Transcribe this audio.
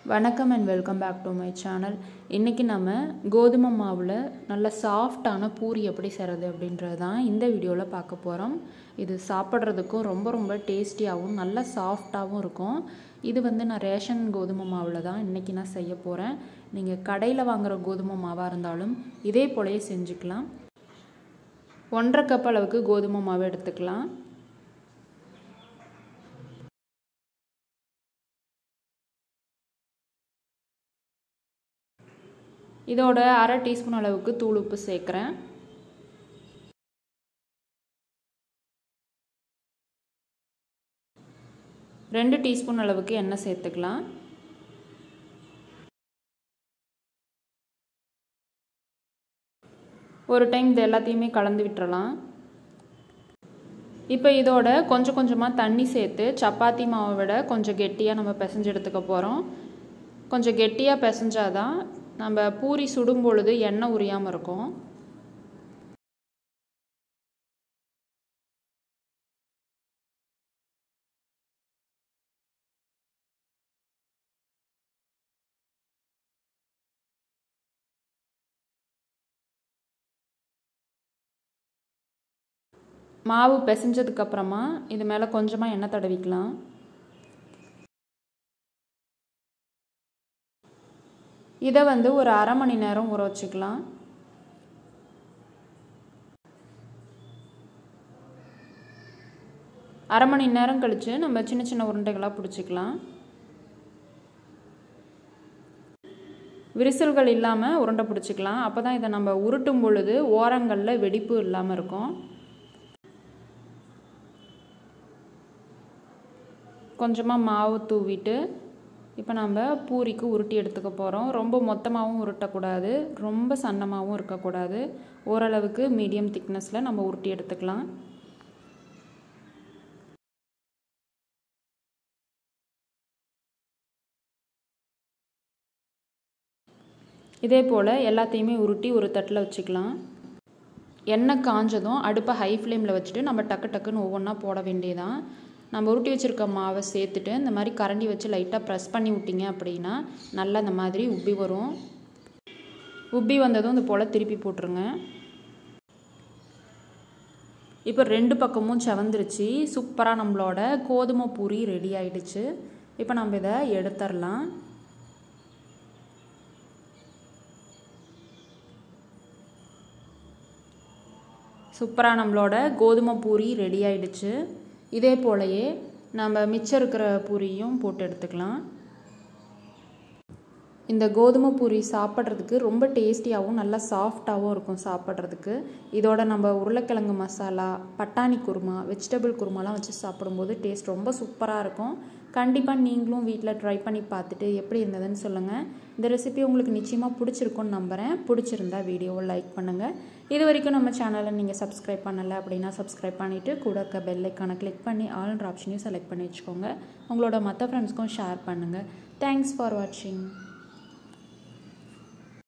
வணக்கம் and welcome back to my channel. இன்னைக்கு நம்ம கோதுமை மாவுல நல்ல சாஃப்ட்டான பூரி எப்படி செய்றது அப்படின்றது தான் இந்த வீடியோல பார்க்க போறோம். இது சாப்பிடுறதுக்கும் ரொம்ப டேஸ்டியாவும் நல்ல சாஃப்ட்டாவும் இருக்கும். இது நான் ரேஷன் கோதுமை மாவுல தான் இன்னைக்கு நான் செய்ய போறேன். நீங்க கடையில வாங்குற கோதுமை மாவா இருந்தாலும் இதே போலயே செஞ்சுக்கலாம். 1.5 கப் அளவுக்கு கோதுமை மாவு எடுத்துக்கலாம். இதோட 1/2 டீஸ்பூன் அளவுக்கு தூள் உப்பு சேர்க்கிறேன். ரெண்டு டீஸ்பூன் அளவுக்கு எண்ணெய் சேர்த்துக்கலாம். ஒரு டைம் இது எல்லாத்தையுமே கலந்து விட்டுறலாம். இப்போ இதோட கொஞ்சமா தண்ணி சேர்த்து சப்பாத்தி மாவை விட கொஞ்சம் கெட்டியா நம்ம பிசைஞ்சு எடுத்துக்க போறோம். கொஞ்சம் கெட்டியா பிசைஞ்சாதான் நம்ம பூரி சுடும் பொழுது எண்ணெய் உரியாம இருக்கும். மாவு பிசைஞ்சதுக்கு அப்புறமா இது மேல கொஞ்சமா எண்ணெய் தடவிக்கலாம். இதை ஒரு 1/2 மணி நேரம் ஊற வச்சுக்கலாம். அரை மணி நேரம் கழிச்சு நம்ம சின்ன உருண்டைகளா பிடிச்சிக்கலாம். விரிசல்கள் இல்லாம உருண்டை பிடிச்சிக்கலாம். அப்பதான் இதை நம்ம உருட்டும் பொழுது ஓரங்கள்ல வெடிப்பு இல்லாம இருக்கும். கொஞ்சமா மாவு தூவிட்டு இப்போ நம்ம பூரிக்கு உருட்டி எடுத்துக்க போறோம். ரொம்ப மொத்தமாவும் உருட்டக்கூடாது, ரொம்ப சன்னமாவும் இருக்கக்கூடாது. ஓரளவுக்கு மீடியம் திக்னஸ்ல நம்ம உருட்டி எடுத்துக்கலாம். இதே போல எல்லாத்தையுமே உருட்டி ஒரு தட்டில் வச்சுக்கலாம். எண்ணெய் காஞ்சதும் அடுப்பை ஹை ஃப்ளேமில் வச்சுட்டு நம்ம டக்குன்னு ஒவ்வொன்றா போட வேண்டியதான். நம்ம உருட்டி வச்சுருக்க மாவை சேர்த்துட்டு இந்த மாதிரி கரண்டி வச்சு லைட்டாக ப்ரெஸ் பண்ணி விட்டிங்க அப்படின்னா நல்லா இந்த மாதிரி உப்பி வரும். உப்பி வந்ததும் இந்த போல் திருப்பி போட்டுருங்க. இப்போ 2 பக்கமும் செவந்துருச்சு. சூப்பராக நம்மளோட கோதுமை பூரி ரெடி ஆயிடுச்சு. இப்போ நம்ம இதை எடுத்துடலாம். சூப்பராக நம்மளோட கோதுமை பூரி ரெடி ஆயிடுச்சு. இதே போலயே நம்ம மிச்சம் இருக்கிற பூரியும் போட்டு எடுத்துக்கலாம். இந்த கோதுமை பூரி சாப்பிட்றதுக்கு ரொம்ப டேஸ்டியாகவும் நல்லா சாஃப்டாகவும் இருக்கும் சாப்பிட்றதுக்கு. இதோட நம்ம உருளைக்கிழங்கு மசாலா, பட்டாணி குருமா, வெஜிடபிள் குருமாலாம் வச்சு சாப்பிடும்போது டேஸ்ட் ரொம்ப சூப்பராக இருக்கும். கண்டிப்பாக நீங்களும் வீட்டில் ட்ரை பண்ணி பார்த்துட்டு எப்படி இருந்ததுன்னு சொல்லுங்கள். இந்த ரெசிபி உங்களுக்கு நிச்சயமாக பிடிச்சிருக்குன்னு நம்புகிறேன். பிடிச்சிருந்தா வீடியோவை லைக் பண்ணுங்கள். இது வரைக்கும் நம்ம சேனலை நீங்கள் சப்ஸ்கிரைப் பண்ணலை அப்படின்னா சப்ஸ்கிரைப் பண்ணிவிட்டு கூட இருக்க பெல் ஐக்கானை கிளிக் பண்ணி ஆல்ன்ற ஆப்ஷனையும் செலக்ட் பண்ணி வச்சுக்கோங்க. உங்களோட மற்ற ஃப்ரெண்ட்ஸ்க்கும் ஷேர் பண்ணுங்கள். தேங்க்ஸ் ஃபார் வாட்சிங்.